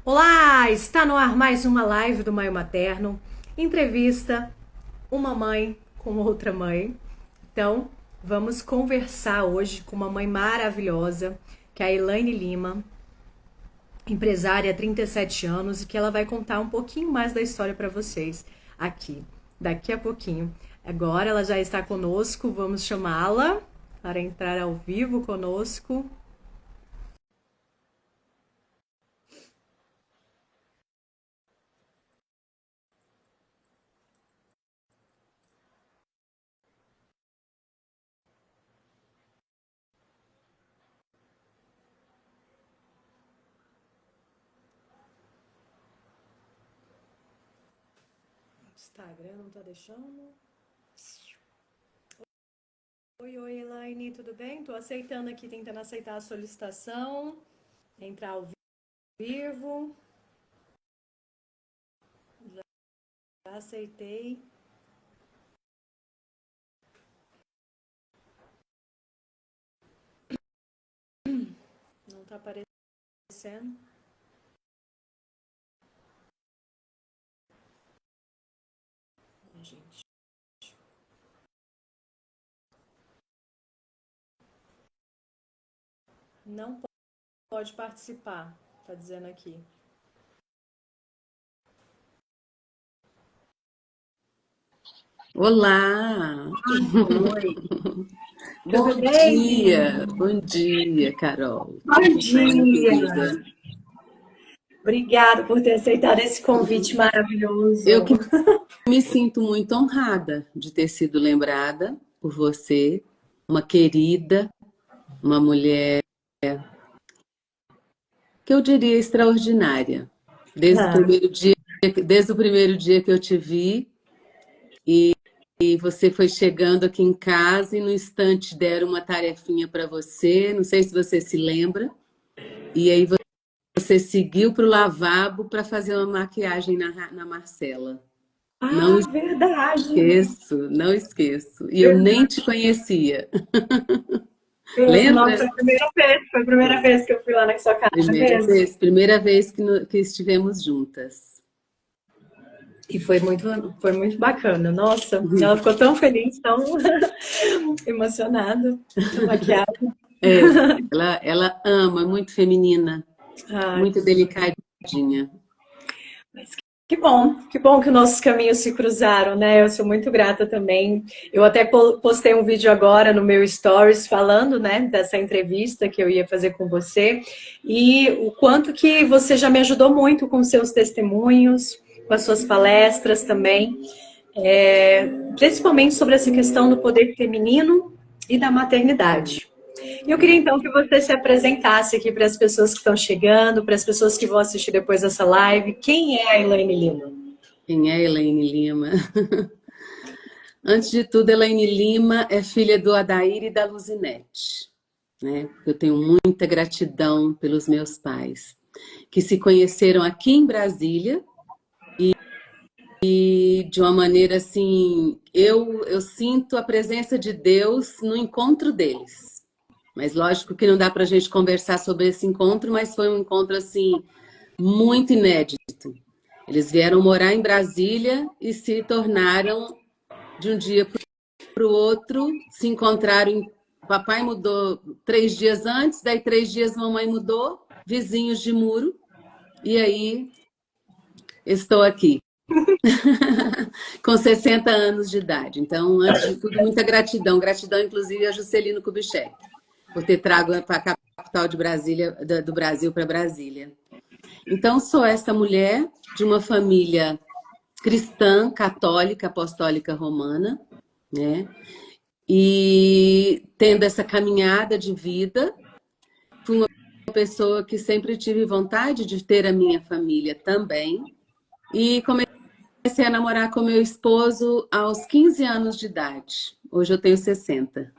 Olá, está no ar mais uma live do Maio Materno. Entrevista uma mãe com outra mãe. Então, vamos conversar hoje com uma mãe maravilhosa, que é a Elaine Lima, empresária há 37 anos, e que ela vai contar um pouquinho mais da história para vocês aqui, daqui a pouquinho. Agora ela já está conosco, vamos chamá-la para entrar ao vivo conosco. Instagram não tá deixando. Oi, Elaine, tudo bem? Tô aceitando aqui, tentando aceitar a solicitação. Entrar ao vivo. Já aceitei. Não tá aparecendo. Ai, gente. Não pode participar, tá dizendo aqui. Olá, Oi, tudo bem? bom dia, Carol. Bom Tudo bem, dia! querida? Obrigada por ter aceitado esse convite Eu maravilhoso. que me sinto muito honrada de ter sido lembrada por você, uma querida, uma mulher que eu diria extraordinária. Desde o Ah, primeiro dia, desde o primeiro dia que eu te vi e você foi chegando aqui em casa e no instante deram uma tarefinha para você, não sei se você se lembra, e aí você seguiu para o lavabo para fazer uma maquiagem na Marcela. Não verdade. esqueço, não esqueço. E eu nem te conhecia. Nossa, Lembra? foi a primeira vez que eu fui lá na sua casa mesmo. Primeira vez que estivemos juntas. E foi muito bacana. Nossa, ela ficou tão feliz, tão emocionada com a maquiagem. É, ela ama, muito feminina, Ai, muito delicadinha. mas que bom que nossos caminhos se cruzaram, né? Eu sou muito grata também. Eu até postei um vídeo agora no meu Stories falando, né, dessa entrevista que eu ia fazer com você e o quanto que você já me ajudou muito com seus testemunhos, com as suas palestras também, principalmente sobre essa questão do poder feminino e da maternidade. Eu queria então que você se apresentasse aqui para as pessoas que estão chegando, para as pessoas que vão assistir depois dessa live. Quem é a Elaine Lima? Quem é Elaine Lima? Antes de tudo, Elaine Lima é filha do Adair e da Luzinete, né? Eu tenho muita gratidão pelos meus pais, que se conheceram aqui em Brasília e de uma maneira assim, eu sinto a presença de Deus no encontro deles. Mas lógico que não dá para a gente conversar sobre esse encontro, mas foi um encontro assim muito inédito. Eles vieram morar em Brasília e se tornaram de um dia para o outro, se encontraram. Papai mudou 3 dias antes, daí 3 dias mamãe mudou, vizinhos de muro, e aí estou aqui. Com 60 anos de idade. Então, antes de tudo, muita gratidão. Gratidão, inclusive, a Juscelino Kubitschek, por ter trago para a capital de Brasília, do Brasil para Brasília. Então, sou essa mulher de uma família cristã, católica, apostólica romana, né? E tendo essa caminhada de vida, fui uma pessoa que sempre tive vontade de ter a minha família também. E comecei a namorar com meu esposo aos 15 anos de idade. Hoje eu tenho 60.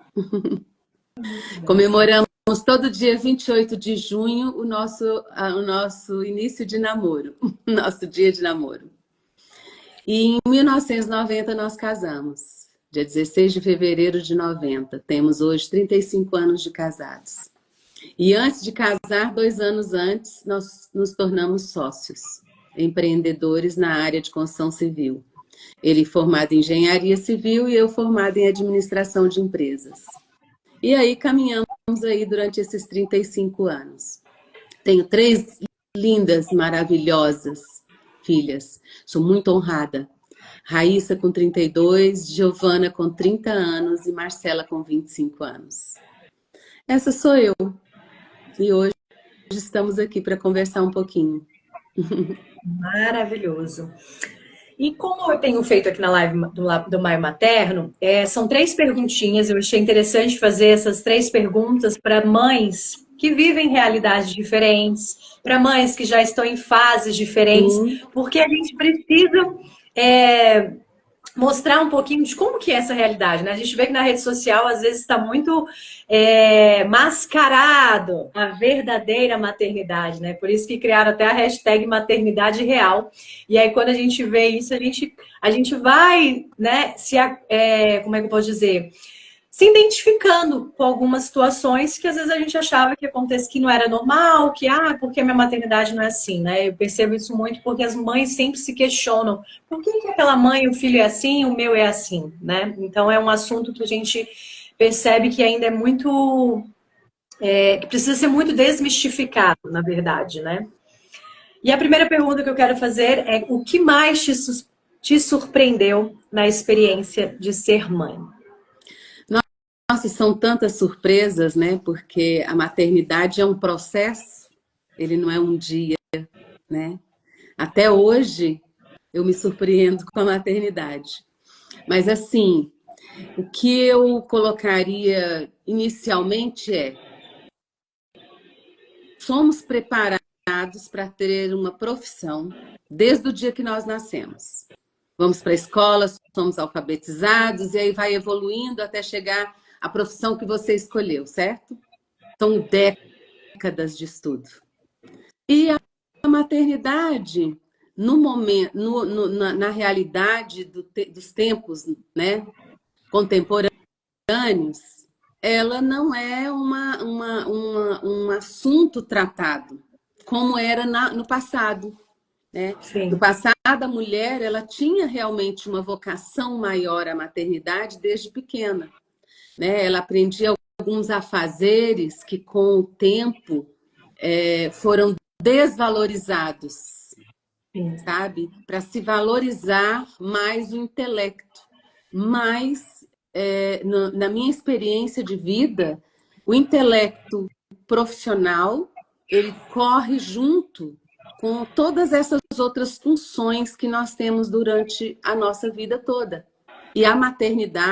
Comemoramos todo dia 28 de junho o nosso início de namoro, nosso dia de namoro. E em 1990 nós casamos, dia 16 de fevereiro de 90. Temos hoje 35 anos de casados. E antes de casar, 2 anos antes, nós nos tornamos sócios, empreendedores na área de construção civil. Ele formado em engenharia civil e eu formada em administração de empresas. E aí caminhamos aí durante esses 35 anos. Tenho 3 lindas, maravilhosas filhas. Sou muito honrada. Raíssa com 32, Giovana com 30 anos e Marcela com 25 anos. Essa sou eu. E hoje estamos aqui para conversar um pouquinho. Maravilhoso. E como eu tenho feito aqui na live do Maio Materno, são 3 perguntinhas. Eu achei interessante fazer essas 3 perguntas para mães que vivem realidades diferentes, para mães que já estão em fases diferentes, Sim. porque a gente precisa mostrar um pouquinho de como que é essa realidade, né? A gente vê que na rede social, às vezes, está muito mascarado a verdadeira maternidade, né? Por isso que criaram até a hashtag maternidade real. E aí, quando a gente vê isso, a gente vai, né, como é que eu posso dizer? Se identificando com algumas situações que às vezes a gente achava que não era normal, porque minha maternidade não é assim, né? Eu percebo isso muito porque as mães sempre se questionam por que aquela mãe, o filho é assim, o meu é assim, né? Então é um assunto que a gente percebe que ainda é muito, que precisa ser muito desmistificado, na verdade, né? E a primeira pergunta que eu quero fazer é o que mais te surpreendeu na experiência de ser mãe? Nossa, são tantas surpresas, né? Porque a maternidade é um processo, ele não é um dia, né? Até hoje eu me surpreendo com a maternidade. Mas assim, o que eu colocaria inicialmente somos preparados para ter uma profissão desde o dia que nós nascemos. Vamos para a escola, somos alfabetizados e aí vai evoluindo até chegar à profissão que você escolheu, certo? São décadas de estudo. E a maternidade, no momento, na realidade dos tempos, né, contemporâneos, ela não é um assunto tratado como era no passado. Né? No Sim. passado, a mulher ela tinha realmente uma vocação maior à maternidade desde pequena. Né? Ela aprendia alguns afazeres que, com o tempo, foram desvalorizados, Sim. sabe? Para se valorizar mais o intelecto. Mas, na minha experiência de vida, o intelecto profissional, ele corre junto com todas essas outras funções que nós temos durante a nossa vida toda. E a maternidade,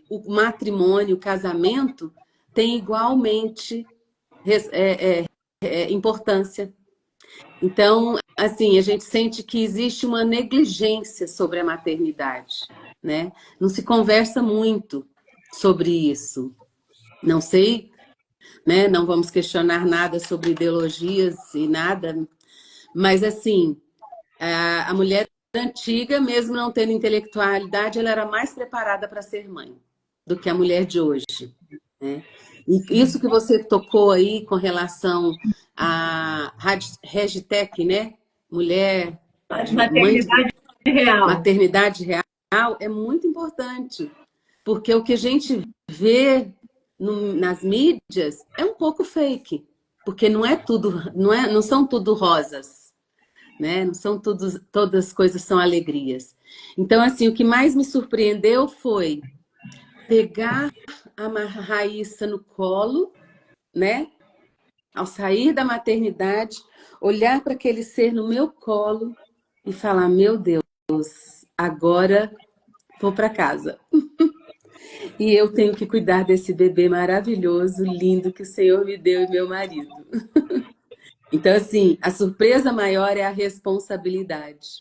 o matrimônio, o casamento, tem igualmente importância. Então, assim, a gente sente que existe uma negligência sobre a maternidade, né? Não se conversa muito sobre isso. Não sei, né? Não vamos questionar nada sobre ideologias e nada, mas assim, a mulher antiga, mesmo não tendo intelectualidade, ela era mais preparada para ser mãe do que a mulher de hoje, né? E isso que você tocou aí com relação à hashtag, né? Mulher, mãe de Maternidade real. maternidade real, é muito importante, porque o que a gente vê nas mídias é um pouco fake, porque não é tudo, não são tudo rosas, né? Não são todas as coisas são alegrias. Então, assim, o que mais me surpreendeu foi pegar a Raíssa no colo, né? Ao sair da maternidade, olhar para aquele ser no meu colo e falar: meu Deus, agora vou para casa. E eu tenho que cuidar desse bebê maravilhoso, lindo que o Senhor me deu e meu marido. Então, assim, a surpresa maior é a responsabilidade.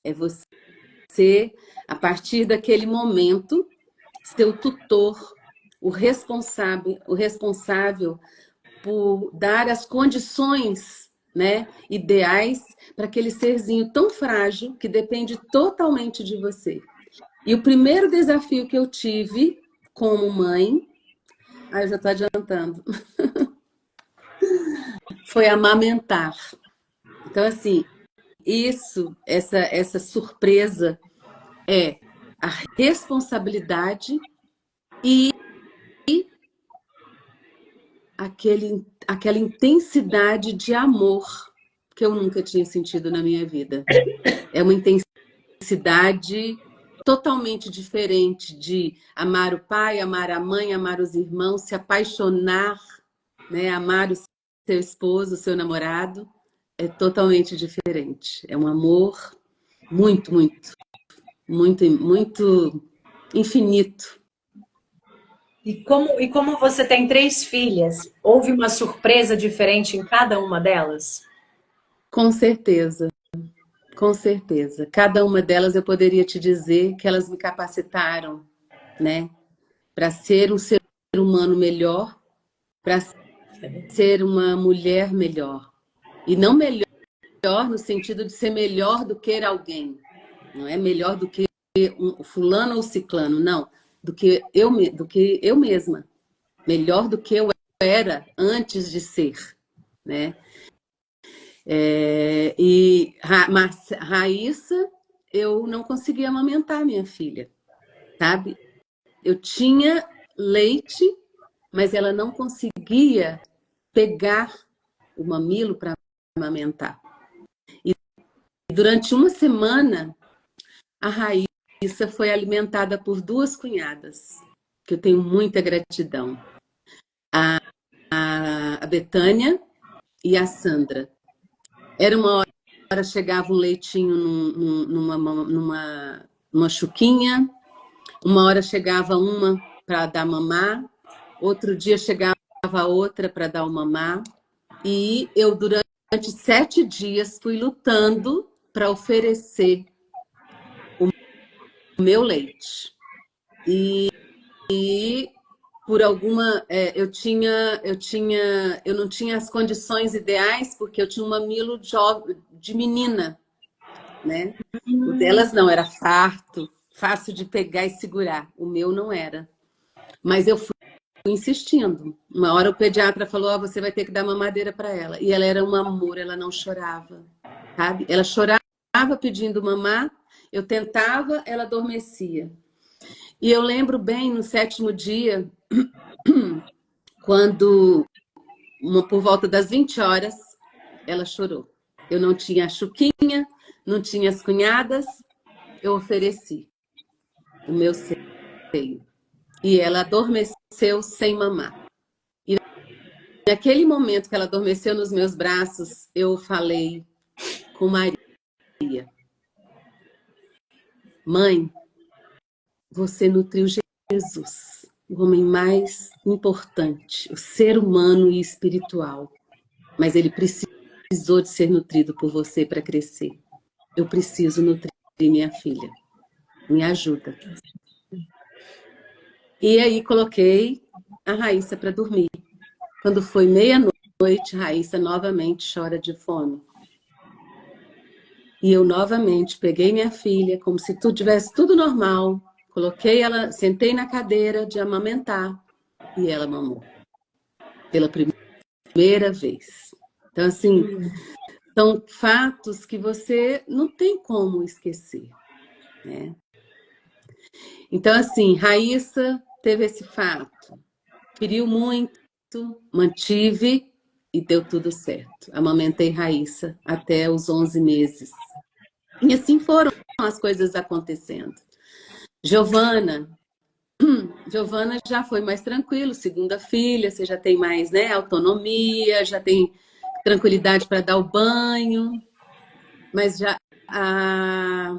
É você, a partir daquele momento, seu tutor, o responsável por dar as condições, né, ideais para aquele serzinho tão frágil que depende totalmente de você. E o primeiro desafio que eu tive como mãe, eu já estou adiantando, foi amamentar. Então, assim, essa surpresa é a responsabilidade e aquela intensidade de amor que eu nunca tinha sentido na minha vida. É uma intensidade totalmente diferente de amar o pai, amar a mãe, amar os irmãos, se apaixonar, né? Amar o seu esposo, o seu namorado. É totalmente diferente. É um amor muito, muito, muito, muito infinito. E como você tem 3 filhas, houve uma surpresa diferente em cada uma delas? Com certeza, com certeza. Cada uma delas eu poderia te dizer que elas me capacitaram, né, para ser um ser humano melhor, para ser uma mulher melhor. E não melhor no sentido de ser melhor do que alguém. Não é melhor do que um fulano ou ciclano, não. Do que eu mesma. Melhor do que eu era antes de ser, né? Mas Raíssa, eu não conseguia amamentar minha filha, sabe? Eu tinha leite, mas ela não conseguia pegar o mamilo para amamentar. E durante uma semana, a Raíssa foi alimentada por 2 cunhadas, que eu tenho muita gratidão. A Betânia e a Sandra. Era uma hora, chegava um leitinho numa chuquinha, uma hora chegava uma para dar mamar, outro dia chegava outra para dar o mamar, e eu, durante 7 dias, fui lutando para oferecer o meu leite. E por alguma... eu não tinha as condições ideais, porque eu tinha um mamilo de menina, né? O delas não, era farto, fácil de pegar e segurar. O meu não era. Mas eu fui insistindo. Uma hora o pediatra falou, oh, você vai ter que dar mamadeira para ela. E ela era um amor, ela não chorava, sabe? Ela chorava pedindo mamar, eu tentava, ela adormecia. E eu lembro bem, no 7º dia, quando, por volta das 20 horas, ela chorou. Eu não tinha a chuquinha, não tinha as cunhadas, eu ofereci o meu seio. E ela adormeceu sem mamar. E naquele momento que ela adormeceu nos meus braços, eu falei com Maria: mãe, você nutriu Jesus, o homem mais importante, o ser humano e espiritual. Mas ele precisou de ser nutrido por você para crescer. Eu preciso nutrir minha filha. Me ajuda. E aí coloquei a Raíssa para dormir. Quando foi meia-noite, Raíssa novamente chora de fome. E eu novamente peguei minha filha, como se tudo tivesse tudo normal, coloquei ela, sentei na cadeira de amamentar e ela mamou. Pela primeira vez. Então, assim, são fatos que você não tem como esquecer, né? Então, assim, Raíssa teve esse fato, feriu muito, mantive e deu tudo certo. Amamentei Raíssa até os 11 meses. E assim foram as coisas acontecendo. Giovana já foi mais tranquilo, 2ª filha, você já tem mais, né, autonomia, já tem tranquilidade para dar o banho, mas já a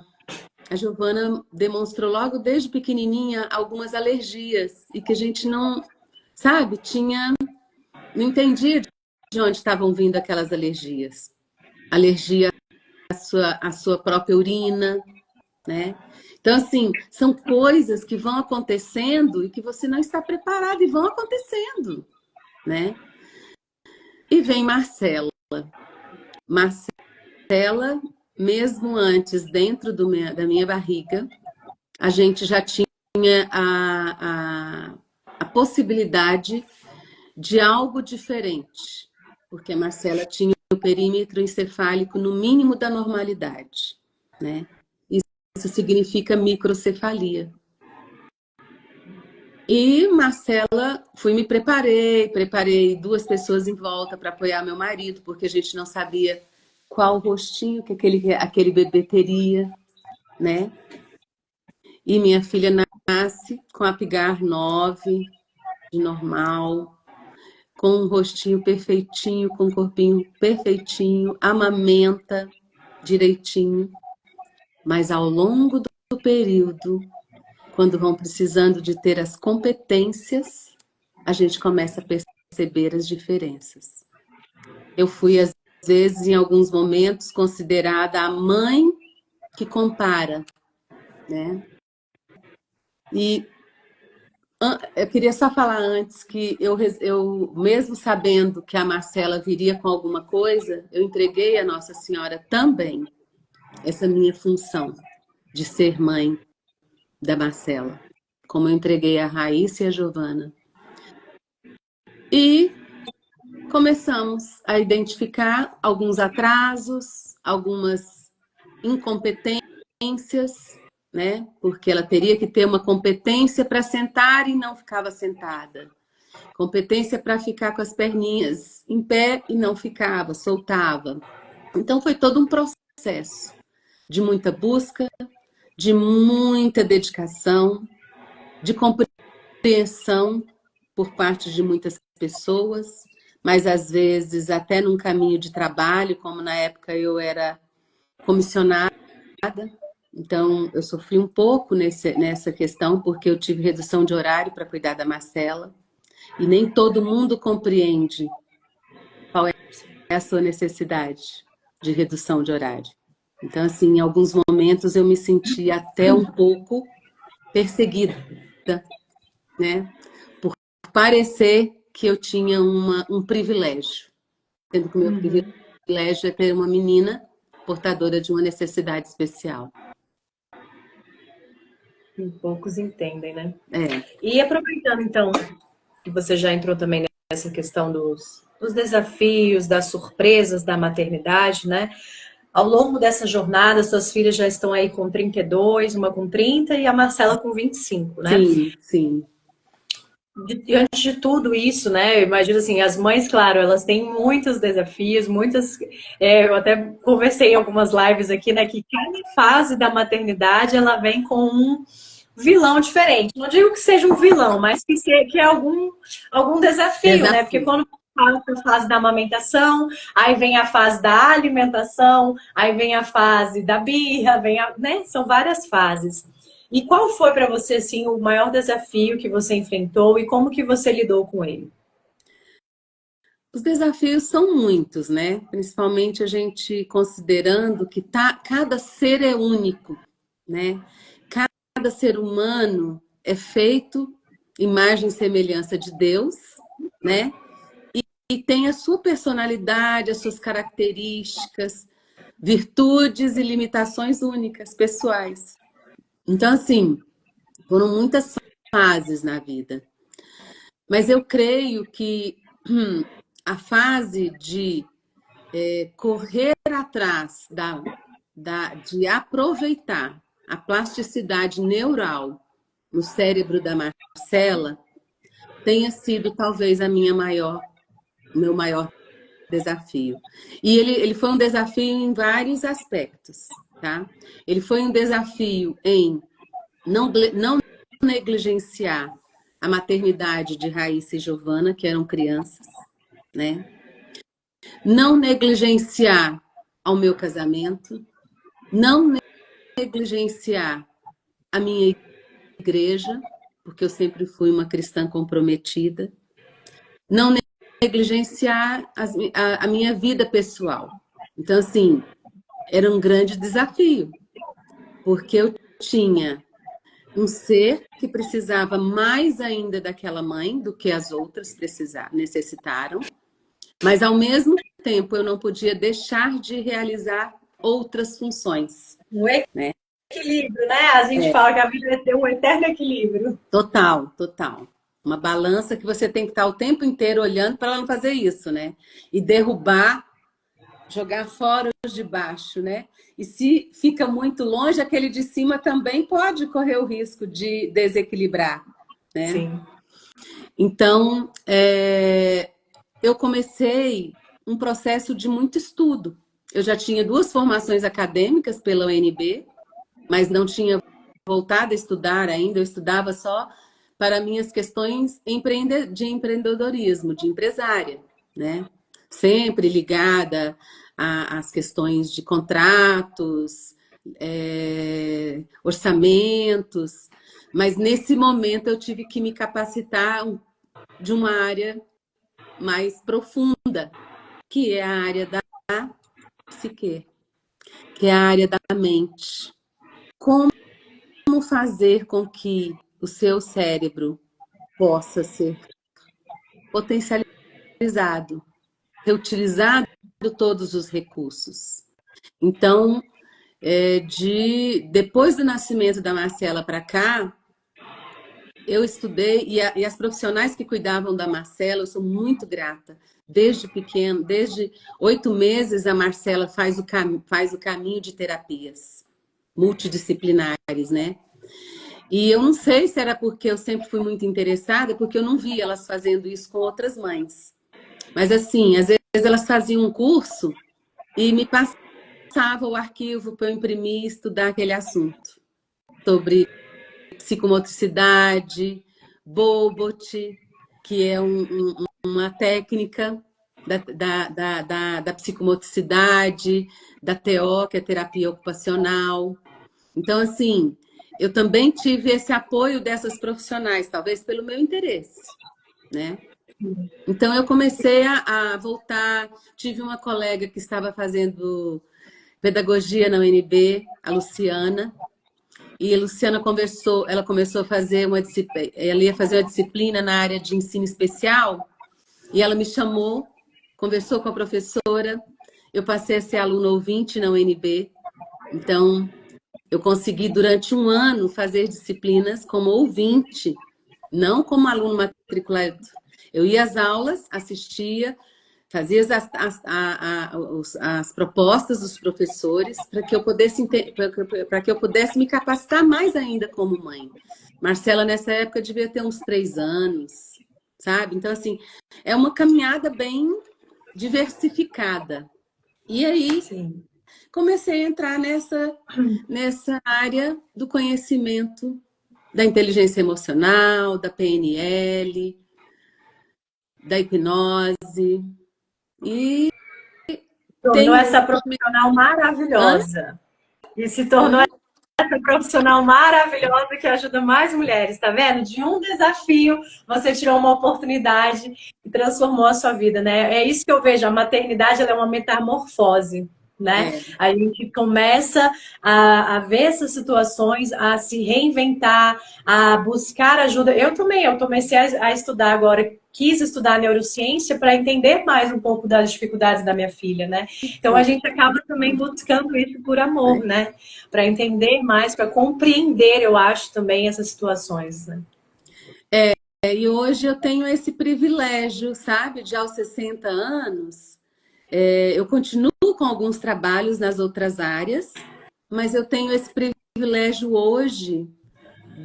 Giovana demonstrou logo desde pequenininha algumas alergias e que a gente não, sabe, não entendia de onde estavam vindo aquelas alergias. Alergia à sua própria urina, né? Então, assim, são coisas que vão acontecendo e que você não está preparado e vão acontecendo, né? E vem Marcela. Marcela, mesmo antes, dentro da minha barriga, a gente já tinha a possibilidade de algo diferente. porque a Marcela tinha o perímetro encefálico no mínimo da normalidade, né? Isso significa microcefalia. E Marcela, preparei 2 pessoas em volta para apoiar meu marido, porque a gente não sabia qual rostinho que aquele bebê teria, né? E minha filha nasce com Apgar 9, de normal, com um rostinho perfeitinho, com um corpinho perfeitinho, amamenta direitinho. Mas ao longo do período, quando vão precisando de ter as competências, a gente começa a perceber as diferenças. Eu fui, às vezes, em alguns momentos, considerada a mãe que compara, né? E eu queria só falar antes que eu, mesmo sabendo que a Marcela viria com alguma coisa, eu entreguei a Nossa Senhora também essa minha função de ser mãe da Marcela, como eu entreguei a Raíssa e a Giovana. E começamos a identificar alguns atrasos, algumas incompetências, né? Porque ela teria que ter uma competência para sentar e não ficava sentada. Competência para ficar com as perninhas em pé e não ficava, soltava. Então foi todo um processo de muita busca, de muita dedicação, de compreensão por parte de muitas pessoas, mas às vezes até num caminho de trabalho, como na época eu era comissionada, então eu sofri um pouco nessa questão, porque eu tive redução de horário para cuidar da Marcela, e nem todo mundo compreende qual é a sua necessidade de redução de horário. Então, assim, em alguns momentos eu me senti até um pouco perseguida, né? Por parecer que eu tinha um privilégio, sendo que o meu privilégio é ter uma menina portadora de uma necessidade especial. Poucos entendem, né? É. E aproveitando, então, que você já entrou também nessa questão dos desafios, das surpresas da maternidade, né? Ao longo dessa jornada, suas filhas já estão aí com 32, uma com 30 e a Marcela com 25, né? Sim, sim. Diante de tudo isso, né? Eu imagino assim, as mães, claro, elas têm muitos desafios, muitas. Eu até conversei em algumas lives aqui, né? Que cada fase da maternidade ela vem com um vilão diferente. Não digo que seja um vilão, mas que é algum desafio, né? Porque quando fala a fase da amamentação, aí vem a fase da alimentação, aí vem a fase da birra, né? São várias fases. E qual foi para você assim o maior desafio que você enfrentou e como que você lidou com ele? Os desafios são muitos, né? Principalmente a gente considerando que cada ser é único, né? Cada ser humano é feito imagem e semelhança de Deus, né? E tem a sua personalidade, as suas características, virtudes e limitações únicas, pessoais. Então, assim, foram muitas fases na vida. Mas eu creio que a fase de correr atrás de aproveitar a plasticidade neural no cérebro da Marcela tenha sido talvez meu maior desafio. E ele foi um desafio em vários aspectos, tá? Ele foi um desafio em não negligenciar a maternidade de Raíssa e Giovana, que eram crianças, né? Não negligenciar ao meu casamento, não negligenciar a minha igreja, porque eu sempre fui uma cristã comprometida, não negligenciar a minha vida pessoal. Então, assim, era um grande desafio, porque eu tinha um ser que precisava mais ainda daquela mãe do que as outras necessitaram, mas ao mesmo tempo eu não podia deixar de realizar outras funções. Um equilíbrio, né? A gente fala que a vida é ter um eterno equilíbrio. Total, total. Uma balança que você tem que estar o tempo inteiro olhando para ela não fazer isso, né? E derrubar, jogar fora os de baixo, né? E se fica muito longe, aquele de cima também pode correr o risco de desequilibrar, né? Sim. Então, eu comecei um processo de muito estudo. Eu já tinha 2 formações acadêmicas pela UNB, mas não tinha voltado a estudar ainda, eu estudava só para minhas questões de empreendedorismo, de empresária, né? Sempre ligada às questões de contratos, orçamentos, mas nesse momento eu tive que me capacitar de uma área mais profunda, que é a área da psique, que é a área da mente. Como fazer com que o seu cérebro possa ser potencializado, reutilizado todos os recursos. Então, depois do nascimento da Marcela para cá, eu estudei, e as profissionais que cuidavam da Marcela, eu sou muito grata. Desde pequeno, desde 8 meses, a Marcela faz o caminho de terapias multidisciplinares, né? E eu não sei se era porque eu sempre fui muito interessada, porque eu não via elas fazendo isso com outras mães. Mas assim, às vezes elas faziam um curso e me passavam o arquivo para eu imprimir e estudar aquele assunto. Sobre psicomotricidade, Bobot, que é uma técnica da psicomotricidade, da TO, que é terapia ocupacional. Então, assim, eu também tive esse apoio dessas profissionais, talvez pelo meu interesse, né? Então, eu comecei a voltar. Tive uma colega que estava fazendo pedagogia na UNB, a Luciana, e a Luciana ela começou a fazer ela ia fazer uma disciplina na área de ensino especial, e ela me chamou, conversou com a professora, eu passei a ser aluna ouvinte na UNB, então eu consegui durante 1 ano fazer disciplinas como ouvinte, não como aluno matriculado. Eu ia às aulas, assistia, fazia as propostas dos professores para que eu pudesse me capacitar mais ainda como mãe. Marcela, nessa época, devia ter uns 3 anos, sabe? Então, assim, é uma caminhada bem diversificada. E aí, Sim. comecei a entrar nessa área do conhecimento da inteligência emocional, da PNL, da hipnose. E Tornou tenho essa profissional Hã? maravilhosa. E se tornou Oi? essa profissional maravilhosa que ajuda mais mulheres, tá vendo? De um desafio, você tirou uma oportunidade e transformou a sua vida, né? É isso que eu vejo, a maternidade ela é uma metamorfose, né? É, A gente começa a ver essas situações, a se reinventar, a buscar ajuda. Eu comecei a estudar agora, quis estudar neurociência para entender mais um pouco das dificuldades da minha filha, né? Então a sim. gente acaba também buscando isso por amor, né? Para entender mais, para compreender, eu acho, também essas situações, né? E hoje eu tenho esse privilégio, sabe, de aos 60 anos, eu continuo com alguns trabalhos nas outras áreas, mas eu tenho esse privilégio hoje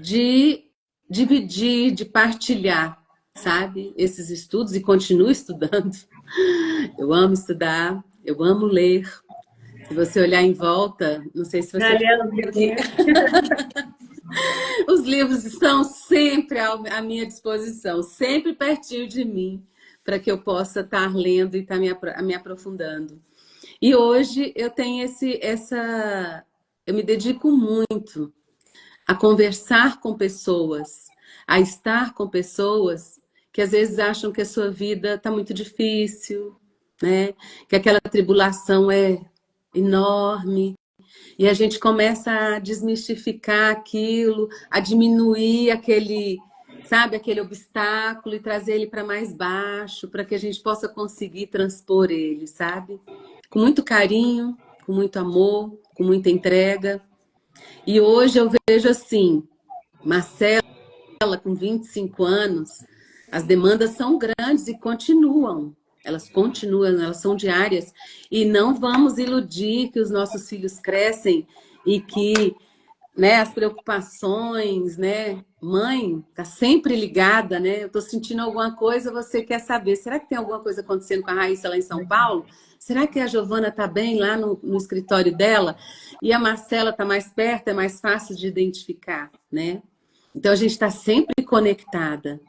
de dividir, de partilhar, sabe, esses estudos e continuo estudando. Eu amo estudar, eu amo ler. Se você olhar em volta, não sei se você Aliás, aqui, os livros estão sempre à minha disposição, sempre pertinho de mim, para que eu possa estar lendo e estar me aprofundando. E hoje eu tenho eu me dedico muito a conversar com pessoas, a estar com pessoas que às vezes acham que a sua vida está muito difícil, né? Que aquela tribulação é enorme, e a gente começa a desmistificar aquilo, a diminuir sabe, aquele obstáculo e trazer ele para mais baixo, para que a gente possa conseguir transpor ele, sabe? Com muito carinho, com muito amor, com muita entrega. E hoje eu vejo assim, Marcela com 25 anos, As demandas são grandes e continuam. Elas continuam, elas são diárias. E não vamos iludir que os nossos filhos crescem e que, né, as preocupações, né? Mãe, tá sempre ligada, né? Eu tô sentindo alguma coisa, você quer saber. Será que tem alguma coisa acontecendo com a Raíssa lá em São Paulo? Será que a Giovana tá bem lá no escritório dela? E a Marcela tá mais perto, é mais fácil de identificar, né? Então a gente está sempre conectada.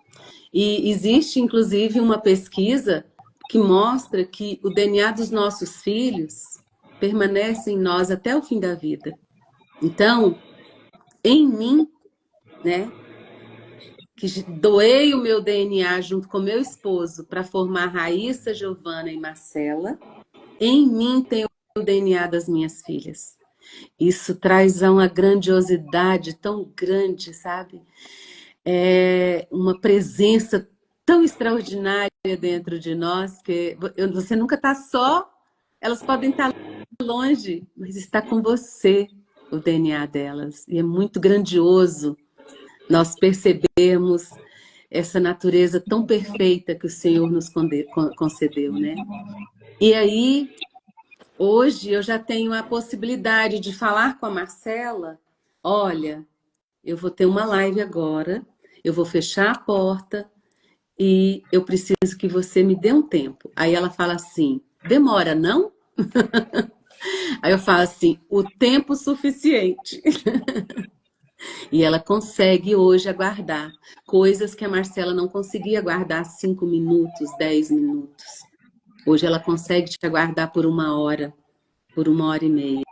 E existe, inclusive, uma pesquisa que mostra que o DNA dos nossos filhos permanece em nós até o fim da vida. Então, em mim, né, que doei o meu DNA junto com meu esposo para formar Raíssa, Giovana e Marcela, em mim tem o DNA das minhas filhas. Isso traz uma grandiosidade tão grande, sabe? É uma presença tão extraordinária dentro de nós que você nunca está só, elas podem estar longe, mas está com você o DNA delas. E é muito grandioso nós percebermos essa natureza tão perfeita que o Senhor nos concedeu, né? E aí, hoje eu já tenho a possibilidade de falar com a Marcela, olha, eu vou ter uma live agora, eu vou fechar a porta e eu preciso que você me dê um tempo. Aí ela fala assim, demora, não? Aí eu falo assim, o tempo suficiente. E ela consegue hoje aguardar coisas que a Marcela não conseguia aguardar 5 minutos, 10 minutos. Hoje ela consegue te aguardar por 1 hora, por 1 hora e meia.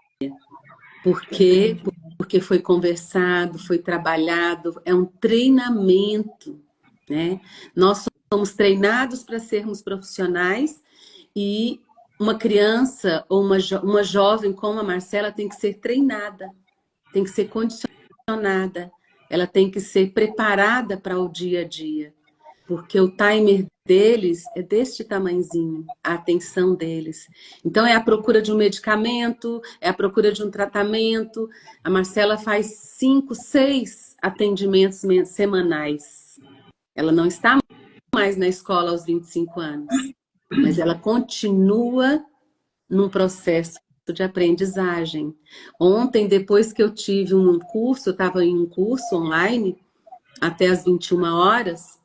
Por quê? Porque foi conversado, foi trabalhado, é um treinamento, né? Nós somos treinados para sermos profissionais e uma criança ou uma jovem como a Marcela tem que ser treinada, tem que ser condicionada, ela tem que ser preparada para o dia a dia, porque o timer deles é deste tamanhozinho, a atenção deles. Então, é a procura de um medicamento, é a procura de um tratamento. A Marcela faz 5, 6 atendimentos semanais. Ela não está mais na escola aos 25 anos, mas ela continua num processo de aprendizagem. Ontem, depois que eu tive um curso, eu estava em um curso online, até às 21 horas,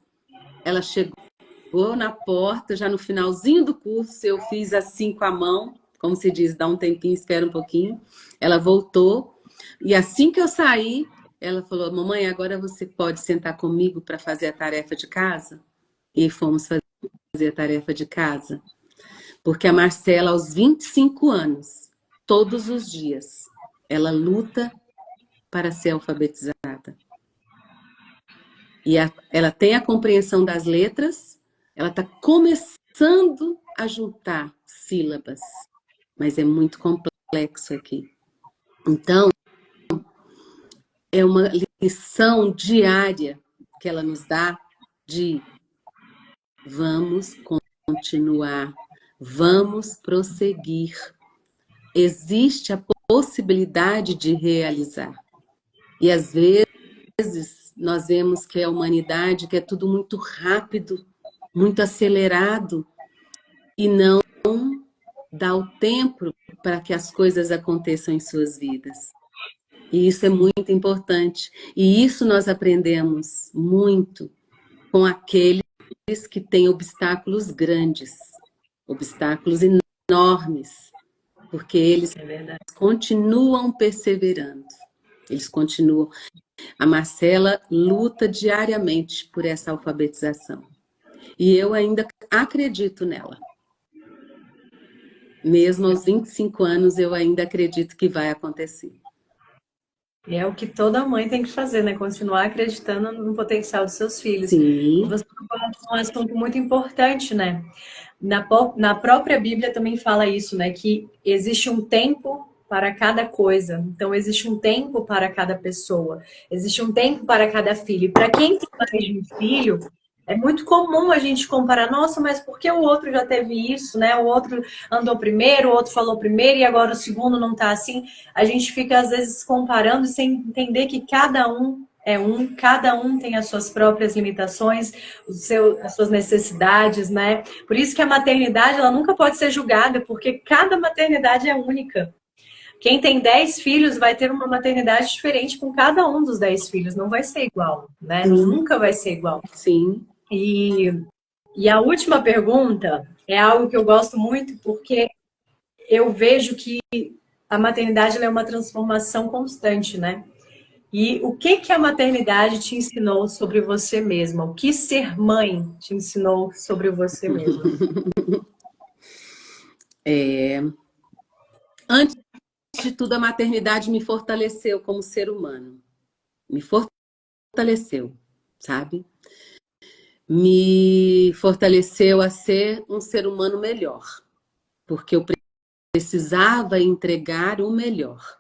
ela chegou na porta, já no finalzinho do curso, eu fiz assim com a mão, como se diz, dá um tempinho, espera um pouquinho. Ela voltou, e assim que eu saí, ela falou, mamãe, agora você pode sentar comigo para fazer a tarefa de casa? E fomos fazer a tarefa de casa. Porque a Marcela, aos 25 anos, todos os dias, ela luta para ser alfabetizada. E ela tem a compreensão das letras, ela está começando a juntar sílabas, mas é muito complexo aqui. Então, é uma lição diária que ela nos dá de vamos continuar, vamos prosseguir. Existe a possibilidade de realizar. E às vezes nós vemos que a humanidade quer tudo muito rápido, muito acelerado, e não dá o tempo para que as coisas aconteçam em suas vidas. E isso é muito importante. E isso nós aprendemos muito com aqueles que têm obstáculos grandes, obstáculos enormes, porque eles continuam perseverando. Eles continuam. A Marcela luta diariamente por essa alfabetização. E eu ainda acredito nela. Mesmo aos 25 anos, eu ainda acredito que vai acontecer. E é o que toda mãe tem que fazer, né? Continuar acreditando no potencial dos seus filhos. Sim. Você falou um assunto muito importante, né? Na própria Bíblia também fala isso, né? Que existe um tempo para cada coisa. Então, existe um tempo para cada pessoa. Existe um tempo para cada filho. E para quem tem mais de um filho, é muito comum a gente comparar. Nossa, mas por que o outro já teve isso, né? O outro andou primeiro, o outro falou primeiro e agora o segundo não está assim. A gente fica, às vezes, comparando sem entender que cada um é um, cada um tem as suas próprias limitações, as suas necessidades, né? Por isso que a maternidade, ela nunca pode ser julgada, porque cada maternidade é única. Quem tem 10 filhos vai ter uma maternidade diferente com cada um dos 10 filhos, não vai ser igual, né? Nunca vai ser igual. Sim. E a última pergunta é algo que eu gosto muito, porque eu vejo que a maternidade é uma transformação constante, né? E o que que a maternidade te ensinou sobre você mesma? O que ser mãe te ensinou sobre você mesma? Antes de tudo, a maternidade me fortaleceu como ser humano. Me fortaleceu, sabe? Me fortaleceu a ser um ser humano melhor. Porque eu precisava entregar o melhor.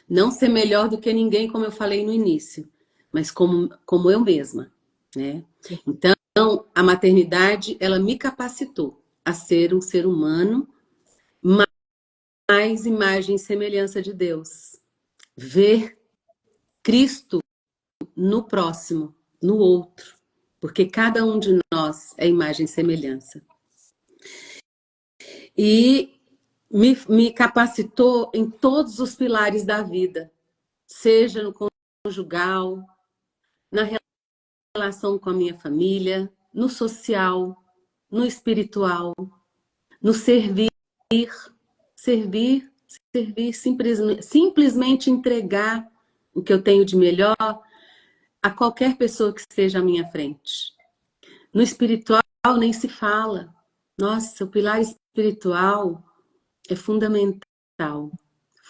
Não ser melhor do que ninguém, como eu falei no início, mas como eu mesma, né? Então, a maternidade, ela me capacitou a ser um ser humano mais imagem e semelhança de Deus. Ver Cristo no próximo, no outro, porque cada um de nós é imagem e semelhança. E me capacitou em todos os pilares da vida, seja no conjugal, na relação com a minha família, no social, no espiritual, no servir, simplesmente entregar o que eu tenho de melhor a qualquer pessoa que esteja à minha frente. No espiritual nem se fala. Nossa, o pilar espiritual é fundamental,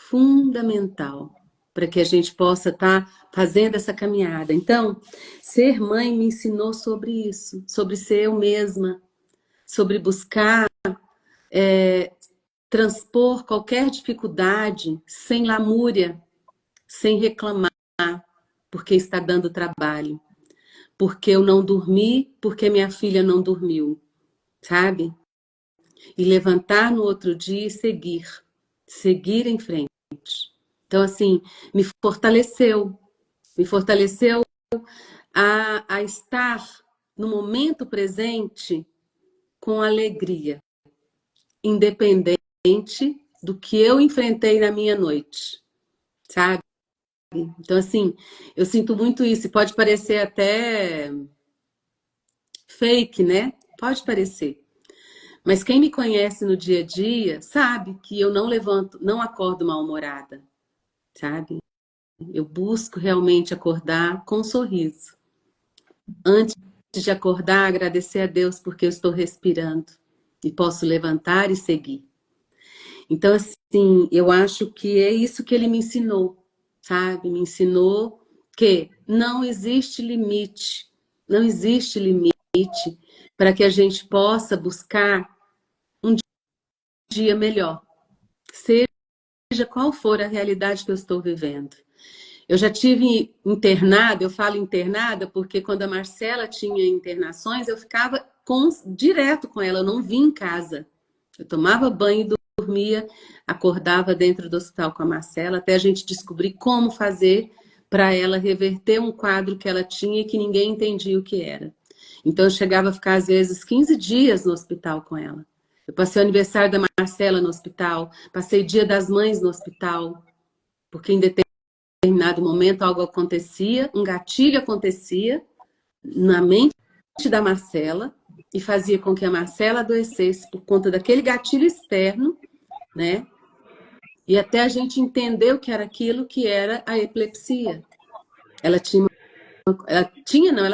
fundamental, para que a gente possa estar fazendo essa caminhada. Então, ser mãe me ensinou sobre isso, sobre ser eu mesma, sobre buscar transpor qualquer dificuldade sem lamúria, sem reclamar, porque está dando trabalho, porque eu não dormi, porque minha filha não dormiu, sabe? E levantar no outro dia e seguir em frente. Então, assim, me fortaleceu a estar no momento presente com alegria, independente do que eu enfrentei na minha noite, sabe? Então, assim, eu sinto muito isso. Pode parecer até fake, né? Pode parecer. Mas quem me conhece no dia a dia sabe que eu não levanto, não acordo mal-humorada, sabe? Eu busco realmente acordar com um sorriso. Antes de acordar, agradecer a Deus porque eu estou respirando e posso levantar e seguir. Então, assim, eu acho que é isso que ele me ensinou, sabe? Me ensinou que não existe limite para que a gente possa buscar um dia melhor, seja qual for a realidade que eu estou vivendo. Eu já tive internada, eu falo internada porque quando a Marcela tinha internações, eu ficava direto com ela, eu não vim em casa. Eu tomava banho e dormia, acordava dentro do hospital com a Marcela, até a gente descobrir como fazer para ela reverter um quadro que ela tinha e que ninguém entendia o que era. Então eu chegava a ficar às vezes 15 dias no hospital com ela. Eu passei o aniversário da Marcela no hospital, passei Dia das Mães no hospital, porque em determinado momento algo acontecia, um gatilho acontecia na mente da Marcela e fazia com que a Marcela adoecesse por conta daquele gatilho externo, né? E até a gente entender o que era aquilo que era a epilepsia. Ela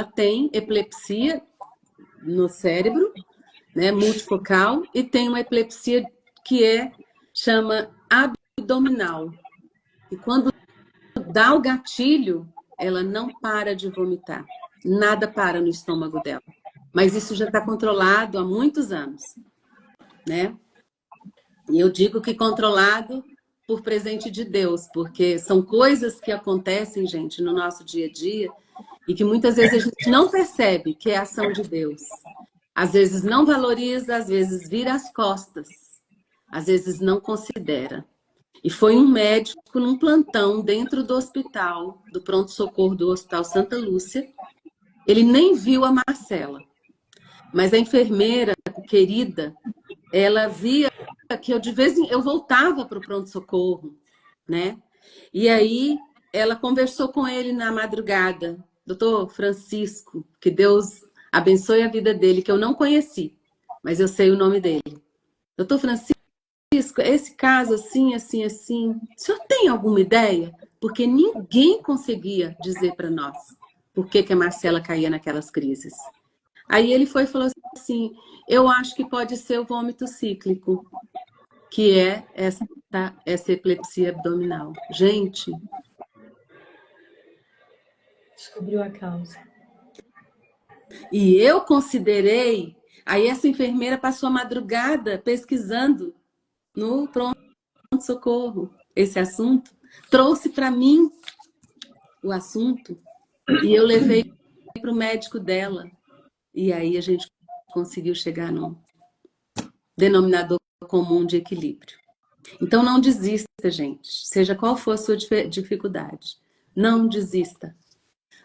tem epilepsia no cérebro, né, multifocal, e tem uma epilepsia que chama abdominal. E quando dá o gatilho, ela não para de vomitar. Nada para no estômago dela. Mas isso já está controlado há muitos anos, né? E eu digo que controlado por presente de Deus, porque são coisas que acontecem, gente, no nosso dia a dia e que muitas vezes a gente não percebe que é a ação de Deus. Às vezes não valoriza, às vezes vira as costas, às vezes não considera. E foi um médico num plantão dentro do hospital, do pronto-socorro do Hospital Santa Lúcia. Ele nem viu a Marcela, mas a enfermeira querida, ela via que eu de vez em eu voltava para o pronto-socorro, né? E aí ela conversou com ele na madrugada, doutor Francisco, que Deus abençoe a vida dele, que eu não conheci, mas eu sei o nome dele. Doutor Francisco, esse caso assim, assim, assim, o senhor tem alguma ideia? Porque ninguém conseguia dizer para nós por que que a Marcela caía naquelas crises. Aí ele foi e falou assim, eu acho que pode ser o vômito cíclico, que é essa epilepsia abdominal. Gente, Descobriu a causa. e eu considerei, aí essa enfermeira passou a madrugada pesquisando no pronto-socorro esse assunto, trouxe para mim o assunto e eu levei para o médico dela. E aí a gente conseguiu chegar num denominador comum de equilíbrio. Então não desista, gente, seja qual for a sua dificuldade. Não desista.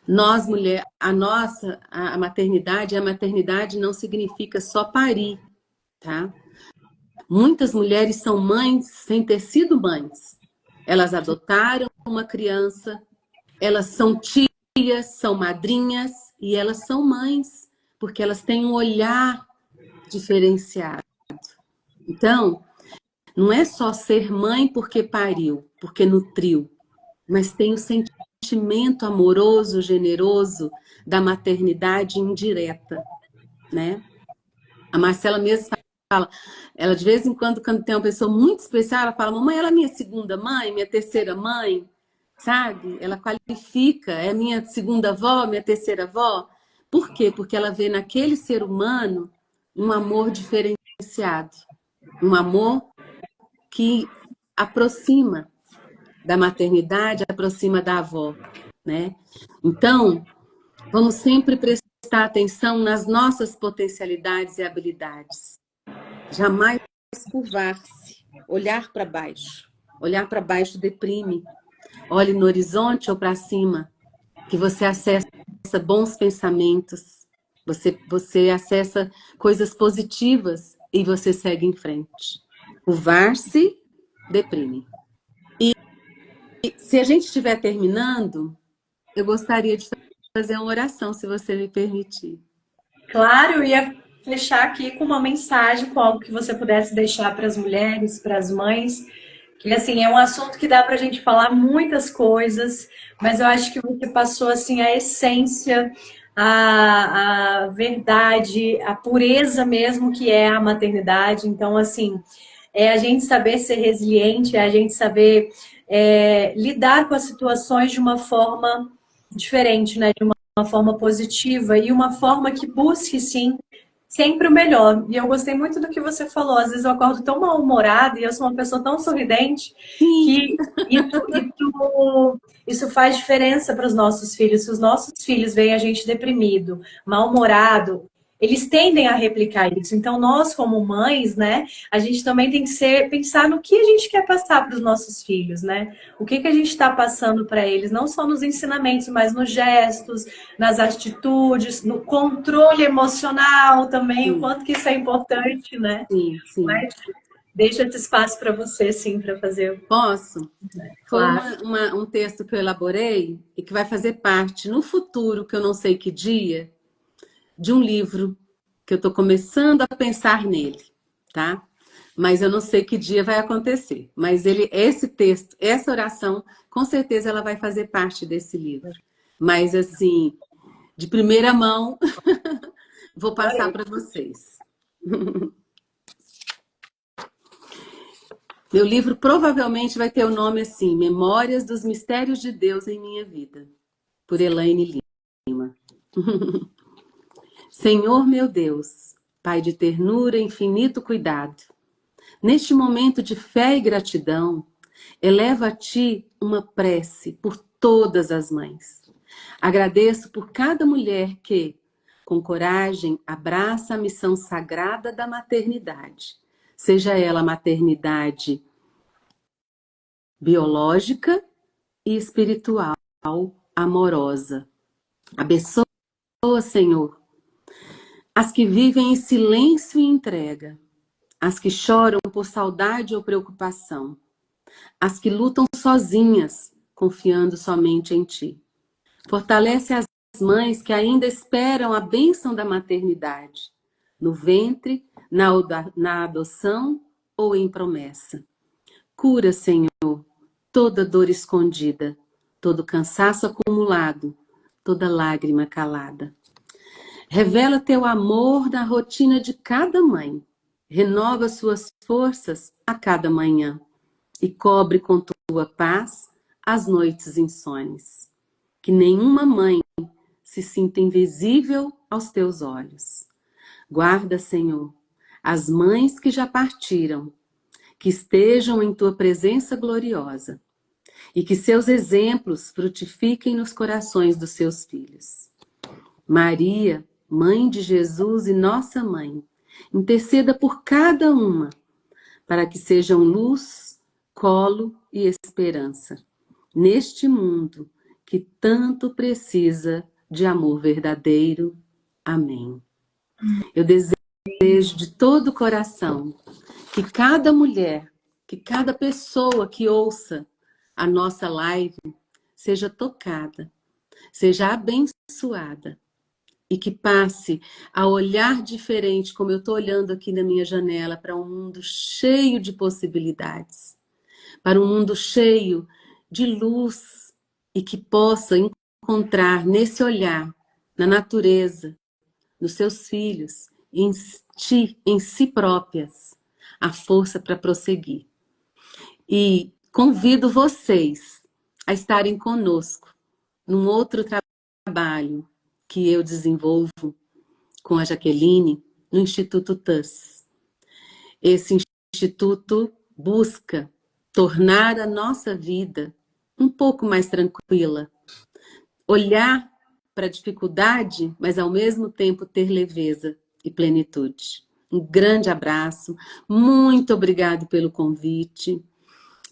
Nós, mulher, a maternidade não significa só parir, tá? Muitas mulheres são mães sem ter sido mães. Elas adotaram uma criança, elas são tias, são madrinhas e elas são mães, porque elas têm um olhar diferenciado. Então, não é só ser mãe porque pariu, porque nutriu, mas tem o sentimento amoroso, generoso da maternidade indireta, né? A Marcela mesmo fala, ela de vez em quando tem uma pessoa muito especial, ela fala, mamãe, ela é minha segunda mãe, minha terceira mãe, sabe? Ela qualifica, é minha segunda avó, minha terceira avó. Por quê? Porque ela vê naquele ser humano um amor diferenciado, um amor que aproxima da maternidade, aproxima da avó, né? Então, vamos sempre prestar atenção nas nossas potencialidades e habilidades. Jamais curvar-se, olhar para baixo. Olhar para baixo deprime. Olhe no horizonte ou para cima, que você acessa bons pensamentos, você acessa coisas positivas e você segue em frente. Curvar-se deprime. E se a gente estiver terminando, eu gostaria de fazer uma oração, se você me permitir. Claro, eu ia fechar aqui com uma mensagem, com algo que você pudesse deixar para as mulheres, para as mães, que assim é um assunto que dá para a gente falar muitas coisas, mas eu acho que você passou assim a essência, a verdade, a pureza mesmo que é a maternidade. Então, assim, é a gente saber ser resiliente, é a gente saber lidar com as situações de uma forma diferente, né? De uma forma positiva e uma forma que busque, sim, sempre o melhor. E eu gostei muito do que você falou. Às vezes eu acordo tão mal-humorada e eu sou uma pessoa tão sorridente Sim, que isso faz diferença para os nossos filhos. Se os nossos filhos veem a gente deprimido, mal-humorado, eles tendem a replicar isso. Então, nós, como mães, né, a gente também tem que pensar no que a gente quer passar para os nossos filhos, né? O que a gente está passando para eles, não só nos ensinamentos, mas nos gestos, nas atitudes, no controle emocional também, o sim, quanto que isso é importante, né? sim, sim. Mas deixa esse espaço para você, sim, para fazer. Posso? Foi Claro. um texto que eu elaborei e que vai fazer parte, no futuro, que eu não sei que dia, de um livro que eu estou começando a pensar nele, tá? Mas eu não sei que dia vai acontecer. Mas esse texto, essa oração, com certeza ela vai fazer parte desse livro. Mas, assim, de primeira mão, vou passar para vocês. Meu livro provavelmente vai ter o nome assim, Memórias dos Mistérios de Deus em Minha Vida, por Elaine Lima. Senhor meu Deus, Pai de ternura e infinito cuidado, neste momento de fé e gratidão, elevo a Ti uma prece por todas as mães. Agradeço por cada mulher que, com coragem, abraça a missão sagrada da maternidade. Seja ela a maternidade biológica e espiritual, amorosa. Abençoa, Senhor, as que vivem em silêncio e entrega, as que choram por saudade ou preocupação, as que lutam sozinhas, confiando somente em Ti. Fortalece as mães que ainda esperam a bênção da maternidade, no ventre, na adoção ou em promessa. Cura, Senhor, toda dor escondida, todo cansaço acumulado, toda lágrima calada. Revela teu amor na rotina de cada mãe. Renova suas forças a cada manhã e cobre com tua paz as noites insones. Que nenhuma mãe se sinta invisível aos teus olhos. Guarda, Senhor, as mães que já partiram, que estejam em tua presença gloriosa e que seus exemplos frutifiquem nos corações dos seus filhos. Maria, Mãe de Jesus e nossa Mãe, interceda por cada uma, para que sejam luz, colo e esperança, neste mundo que tanto precisa de amor verdadeiro. Amém. Eu desejo de todo o coração que cada mulher, que cada pessoa que ouça a nossa live seja tocada, seja abençoada e que passe a olhar diferente, como eu estou olhando aqui na minha janela, para um mundo cheio de possibilidades, para um mundo cheio de luz e que possa encontrar nesse olhar, na natureza, nos seus filhos, em si próprias, a força para prosseguir. E convido vocês a estarem conosco num outro trabalho que eu desenvolvo com a Jaqueline no Instituto TUS. Esse instituto busca tornar a nossa vida um pouco mais tranquila, olhar para a dificuldade, mas ao mesmo tempo ter leveza e plenitude. Um grande abraço, muito obrigado pelo convite.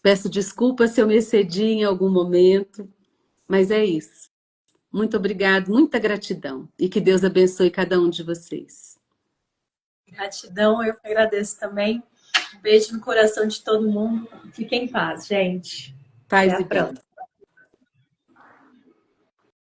Peço desculpas se eu me excedi em algum momento, mas é isso. Muito obrigado, muita gratidão. E que Deus abençoe cada um de vocês. Gratidão, eu que agradeço também. Um beijo no coração de todo mundo. Fiquem em paz, gente. Paz Até e a próxima. bem.